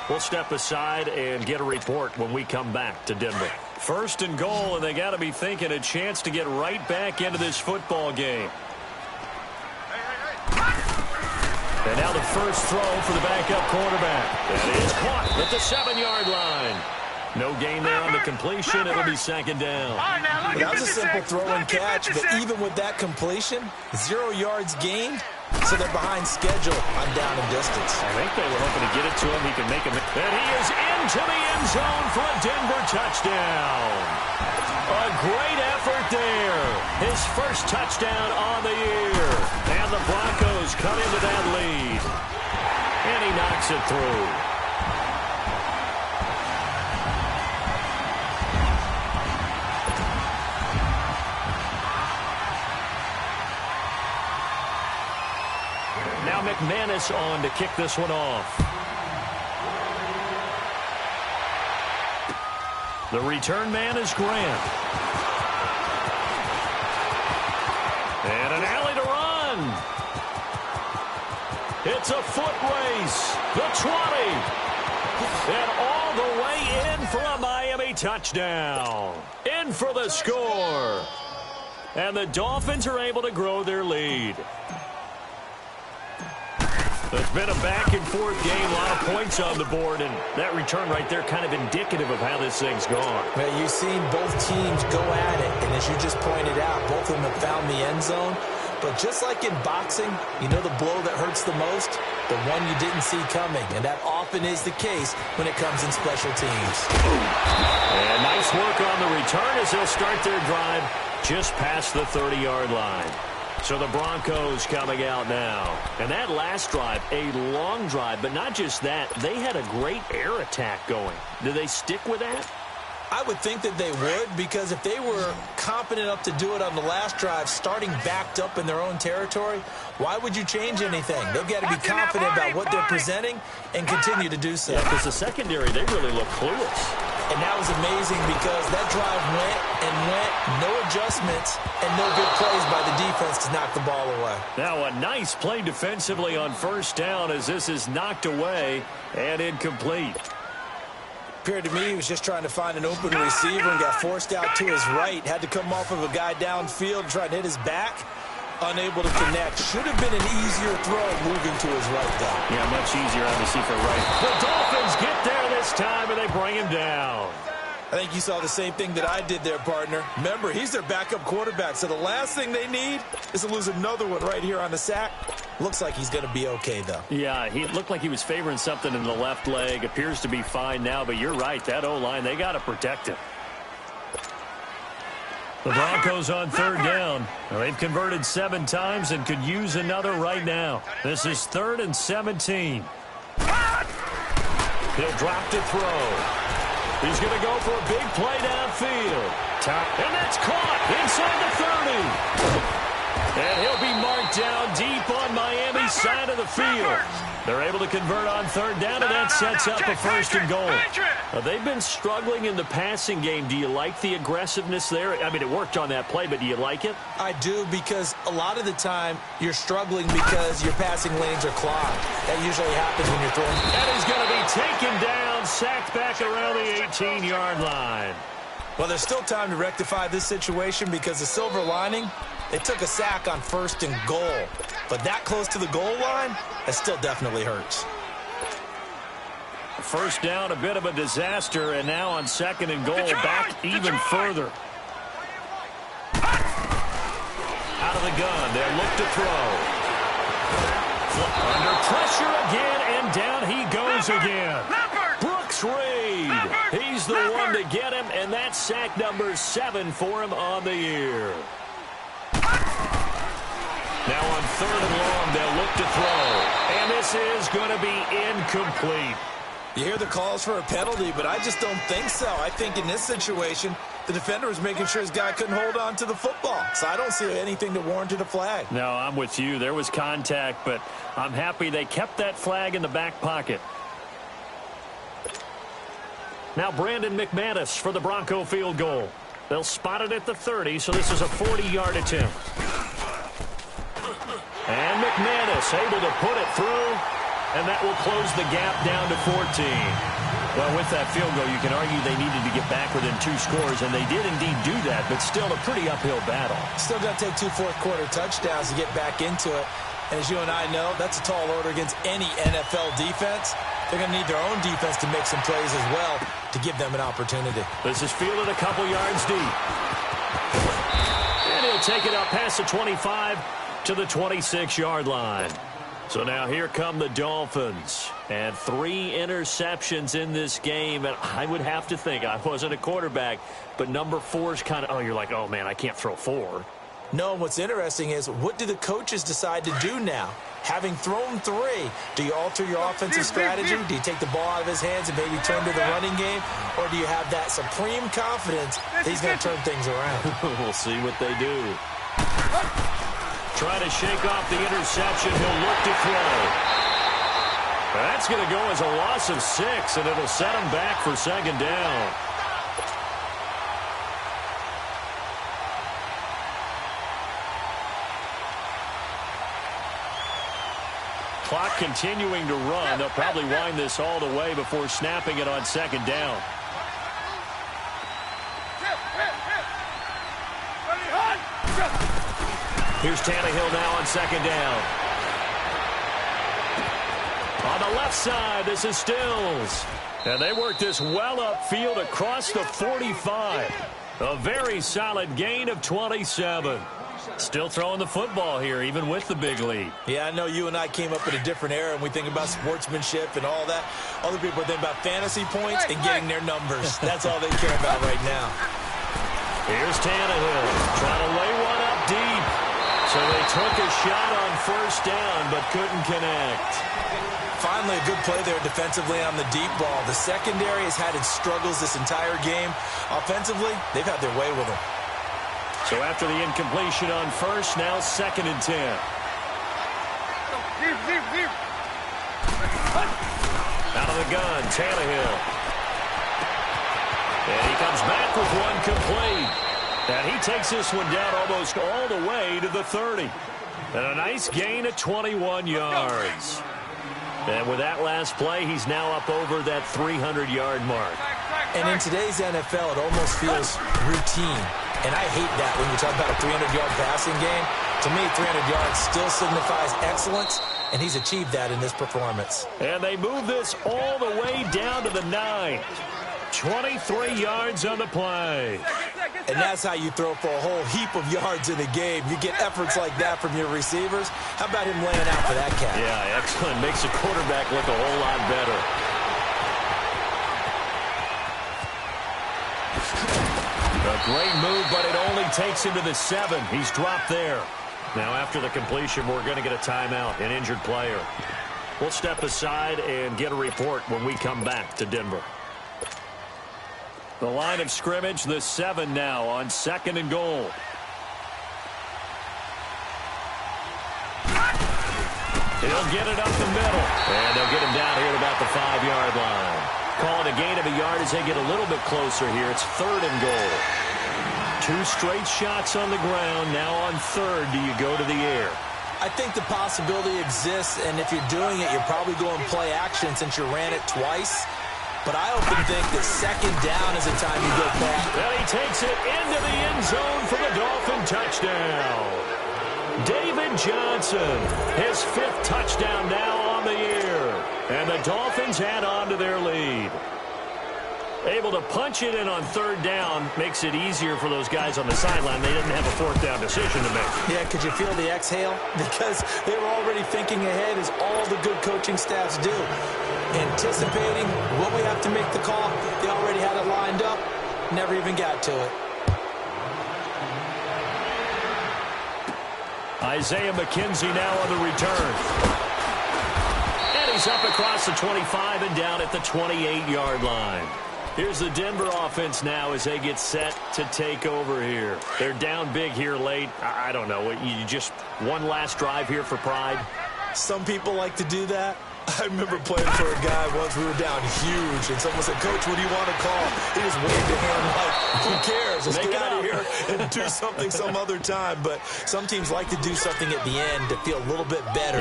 We'll step aside and get a report when we come back to Denver. 1st and goal, and they got to be thinking a chance to get right back into this football game. And now the first throw for the backup quarterback. That is caught at the 7-yard line. No gain there on the completion. It'll be 2nd down. Well, that was a simple throw and catch, but even with that completion, 0 yards gained, so they're behind schedule on down and distance. I think they were hoping to get it to him. He can make him. And he is into the end zone for a Denver touchdown. A great effort there. His first touchdown on the year. And the Broncos come into that lead. And he knocks it through. Now McManus on to kick this one off. The return man is Grant. And an alley to run. It's a foot race. The 20. And all the way in for a Miami touchdown. In for the score. And the Dolphins are able to grow their lead. It's been a back-and-forth game, a lot of points on the board, and that return right there kind of indicative of how this thing's gone. Well, you've seen both teams go at it, and as you just pointed out, both of them have found the end zone. But just like in boxing, you know the blow that hurts the most? The one you didn't see coming, and that often is the case when it comes in special teams. And nice work on the return as they'll start their drive just past the 30-yard line. So the Broncos coming out now. And that last drive, a long drive, but not just that. They had a great air attack going. Do they stick with that? I would think that they would, because if they were competent enough to do it on the last drive, starting backed up in their own territory, why would you change anything? They've got to be confident about what they're presenting and continue to do so. Yeah, because the secondary, they really look clueless. And that was amazing because that drive went, no adjustments, and no good plays by the defense to knock the ball away. Now a nice play defensively on 1st down as this is knocked away and incomplete. Appeared to me he was just trying to find an open receiver and got forced out to his right. Had to come off of a guy downfield, try to hit his back. Unable to connect. Should have been an easier throw moving to his right, though. Yeah, much easier, obviously, for right. The Dolphins get there this time, and they bring him down. I think you saw the same thing that I did there, partner. Remember, he's their backup quarterback, so the last thing they need is to lose another one right here on the sack. Looks like he's going to be okay, though. Yeah, he looked like he was favoring something in the left leg. Appears to be fine now, but you're right. That O-line, they got to protect him. The Broncos on 3rd down. They've converted 7 times and could use another right now. This is 3rd and 17. He'll drop to throw. He's going to go for a big play downfield. And that's caught inside the 30. And he'll be marked down deep on Miami's side of the field. They're able to convert on 3rd down, and that sets up a 1st and goal. They've been struggling in the passing game. Do you like the aggressiveness there? I mean, it worked on that play, but do you like it? I do, because a lot of the time you're struggling because your passing lanes are clogged. That usually happens when you're throwing. That is going to be taken down, sacked back around the 18-yard line. Well, there's still time to rectify this situation because the silver lining, they took a sack on 1st and goal. But that close to the goal line, that still definitely hurts. First down, a bit of a disaster, and now on 2nd and goal, back even further. Out of the gun, they'll look to throw. Under pressure again, and down he goes again. Brooks Reed, he's the one to get him, and that's sack number 7 for him on the year. Now on 3rd and long, they'll look to throw, and this is going to be incomplete. You hear the calls for a penalty, but I just don't think so. I think in this situation, the defender was making sure his guy couldn't hold on to the football. So I don't see anything that warranted a flag. No, I'm with you. There was contact, but I'm happy they kept that flag in the back pocket. Now Brandon McManus for the Bronco field goal. They'll spot it at the 30, so this is a 40-yard attempt. And McManus able to put it through. And that will close the gap down to 14. Well, with that field goal, you can argue they needed to get back within 2 scores, and they did indeed do that, but still a pretty uphill battle. Still got to take 2 fourth-quarter touchdowns to get back into it. And as you and I know, that's a tall order against any NFL defense. They're going to need their own defense to make some plays as well to give them an opportunity. This is fielded a couple yards deep. And he'll take it up past the 25 to the 26-yard line. So now here come the Dolphins, and 3 interceptions in this game, and I would have to think, I wasn't a quarterback, but number 4 is kind of, you're like, oh man, I can't throw 4. No, what's interesting is, what do the coaches decide to do now? Having thrown 3, do you alter your offensive strategy? Do you take the ball out of his hands and maybe turn to the running game? Or do you have that supreme confidence that he's going to turn things around? We'll see what they do. Trying to shake off the interception. He'll look to throw. That's going to go as a loss of 6, and it'll set him back for 2nd down. Clock continuing to run. They'll probably wind this all the way before snapping it on 2nd down. Here's Tannehill now on 2nd down. On the left side, this is Stills. And they work this well upfield across the 45. A very solid gain of 27. Still throwing the football here, even with the big lead. Yeah, I know you and I came up in a different era, and we think about sportsmanship and all that. Other people think about fantasy points and getting their numbers. That's all they care about right now. Here's Tannehill trying to lay one up deep. So they took a shot on 1st down, but couldn't connect. Finally, a good play there defensively on the deep ball. The secondary has had its struggles this entire game. Offensively, they've had their way with them. So after the incompletion on 1st, now 2nd and 10. Out of the gun, Tannehill. And he comes back with one complete. And he takes this one down almost all the way to the 30. And a nice gain of 21 yards. And with that last play, he's now up over that 300-yard mark. And in today's NFL, it almost feels routine. And I hate that when you talk about a 300-yard passing game. To me, 300 yards still signifies excellence, and he's achieved that in this performance. And they move this all the way down to the 9. 23 yards on the play. And that's how you throw for a whole heap of yards in a game. You get efforts like that from your receivers. How about him laying out for that catch? Yeah, excellent. Makes the quarterback look a whole lot better. A great move, but it only takes him to the 7. He's dropped there. Now, after the completion, we're going to get a timeout, an injured player. We'll step aside and get a report when we come back to Denver. The line of scrimmage, the 7 now on 2nd and goal. He'll get it up the middle. And they'll get him down here at about the 5-yard line. Call it a gain of a yard as they get a little bit closer here. It's 3rd and goal. 2 straight shots on the ground. Now on 3rd, do you go to the air? I think the possibility exists, and if you're doing it, you're probably going play action since you ran it twice. but I often think that second down is a time you go back. And he takes it into the end zone for the Dolphin touchdown. David Johnson, his 5th touchdown now on the year. And the Dolphins add on to their lead. Able to punch it in on 3rd down makes it easier for those guys on the sideline. They didn't have a 4th down decision to make. Yeah, could you feel the exhale? Because they were already thinking ahead, as all the good coaching staffs do. Anticipating what we have to make the call. They already had it lined up. Never even got to it. Isaiah McKenzie now on the return. And he's up across the 25 and down at the 28-yard line. Here's the Denver offense now as they get set to take over here. They're down big here late. I don't know. You just one last drive here for pride? Some people like to do that. I remember playing for a guy once. We were down huge, and someone said, "Coach, what do you want to call?" He just waved a hand like, "Who cares? Let's get out of here and do something some other time." But some teams like to do something at the end to feel a little bit better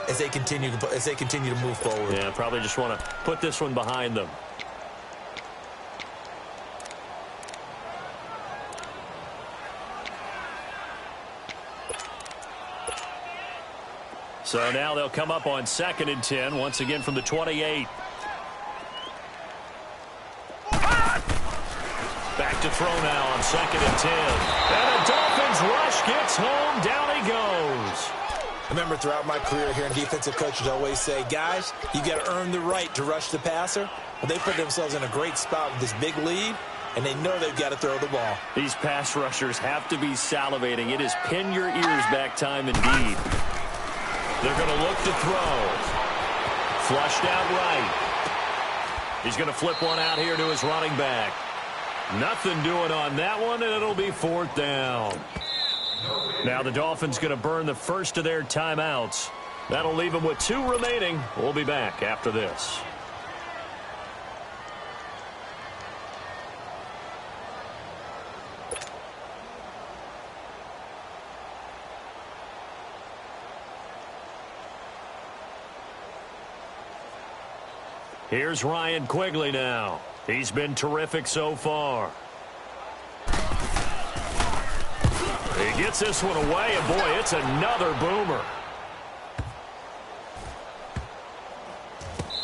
as they continue to move forward. Yeah, probably just want to put this one behind them. So now they'll come up on 2nd and 10, once again from the 28. Back to throw now on 2nd and 10. And the Dolphins rush gets home. Down he goes. I remember throughout my career hearing defensive coaches always say, guys, you got to earn the right to rush the passer. Well, they put themselves in a great spot with this big lead, and they know they've got to throw the ball. These pass rushers have to be salivating. It is pin your ears back time indeed. They're going to look to throw. Flushed out right. He's going to flip one out here to his running back. Nothing doing on that one, and it'll be 4th down. Now the Dolphins going to burn the first of their timeouts. That'll leave them with 2 remaining. We'll be back after this. Here's Ryan Quigley now. He's been terrific so far. He gets this one away, and boy, it's another boomer.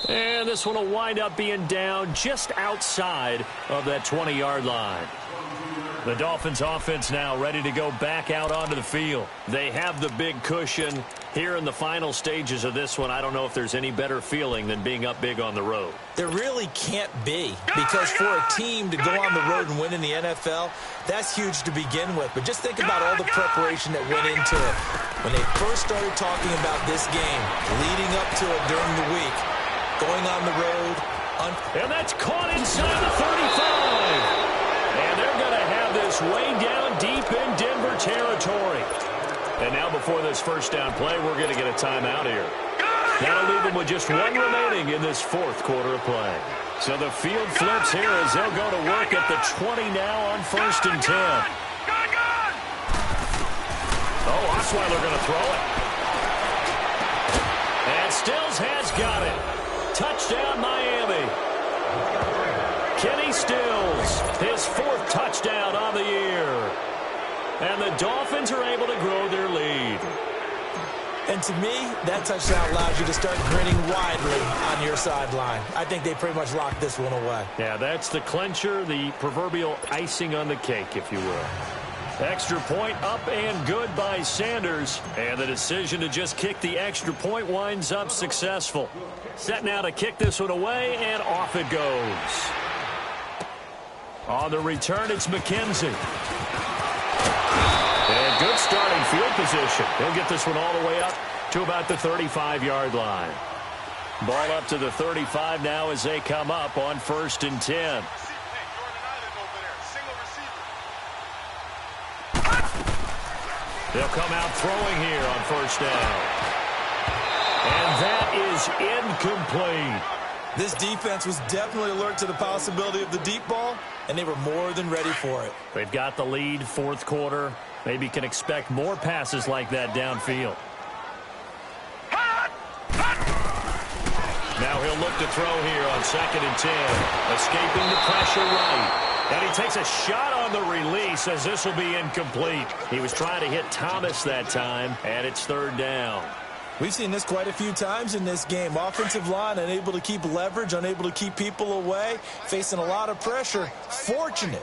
And this one will wind up being down just outside of that 20-yard line. The Dolphins offense now ready to go back out onto the field. They have the big cushion here in the final stages of this one. I don't know if there's any better feeling than being up big on the road. There really can't be, because for a team to go on the road and win in the NFL, that's huge to begin with. But just think about all the preparation that went into it. When they first started talking about this game, leading up to it during the week, going on the road. And that's caught inside the 35. And they're going to have this way down deep in Denver territory. And now before this first down play, we're going to get a timeout here. That'll leave them with just 1 remaining in this 4th quarter of play. So the field flips here as they'll go to work at the 20 now on 1st and 10. Oh, Osweiler going to throw it. And Stills has got it. Touchdown, Miami. Kenny Stills, his 4th touchdown on the year. And the Dolphins are able to grow their lead. And to me, that touchdown allows you to start grinning widely on your sideline. I think they pretty much locked this one away. Yeah, that's the clincher, the proverbial icing on the cake, if you will. Extra point up and good by Sanders. And the decision to just kick the extra point winds up successful. Set now to kick this one away, and off it goes. On the return, it's McKenzie. And good starting field position. He'll get this one all the way up to about the 35-yard line. Ball up to the 35 now as they come up on 1st and 10. They'll come out throwing here on 1st down. And that is incomplete. This defense was definitely alert to the possibility of the deep ball, and they were more than ready for it. They've got the lead, 4th quarter. Maybe can expect more passes like that downfield. Now he'll look to throw here on 2nd and 10. Escaping the pressure right. And he takes a shot on the release as this will be incomplete. He was trying to hit Thomas that time, and it's 3rd down. We've seen this quite a few times in this game. Offensive line unable to keep leverage, unable to keep people away, facing a lot of pressure. Fortunate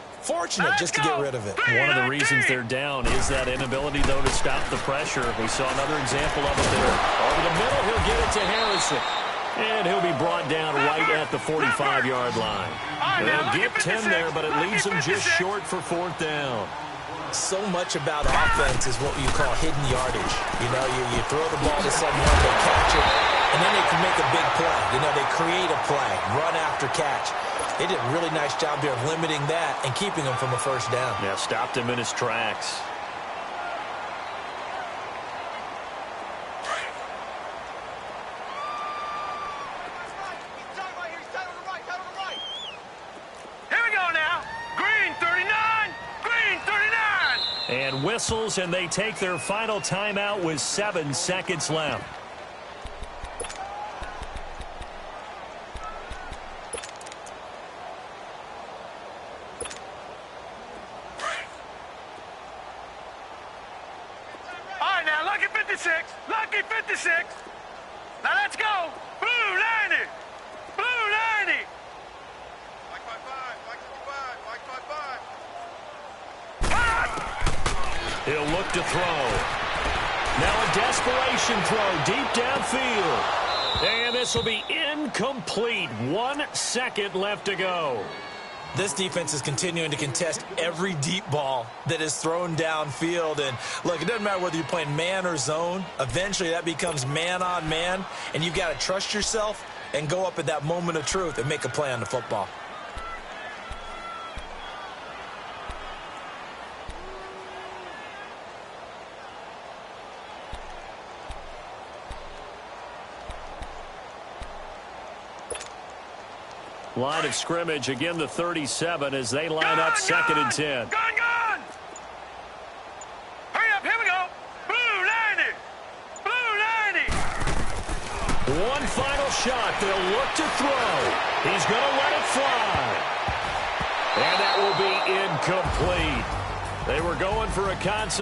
just to get rid of it. One of the reasons they're down is that inability, though, to stop the pressure. We saw another example of it there. Over the middle, he'll get it to Harrison. And he'll be brought down right at the 45-yard line. They'll get 10 there, but it leaves them just short for 4th down. So much about offense is what you call hidden yardage. You know, you throw the ball to someone, they catch it, and then they can make a big play. You know, they create a play, run after catch. They did a really nice job there of limiting that and keeping him from a 1st down. Yeah, stopped him in his tracks. And whistles, and they take their final timeout with 7 seconds left. All right, now, lucky 56. Lucky 56. Now, let's go. Blue 90. Blue 90. Mike 55. Mike 55. Mike 55. He'll look to throw. Now a desperation throw deep downfield. And this will be incomplete. 1 second left to go. This defense is continuing to contest every deep ball that is thrown downfield. And, look, it doesn't matter whether you're playing man or zone. Eventually that becomes man on man. And you've got to trust yourself and go up at that moment of truth and make a play on the football. Line of scrimmage, again the 37 as they line up 2nd and 10. Gun! Hurry up, here we go. Blue 90. Blue 90. One final shot. They'll look to throw. He's going to let it fly. And that will be incomplete. They were going for a concept.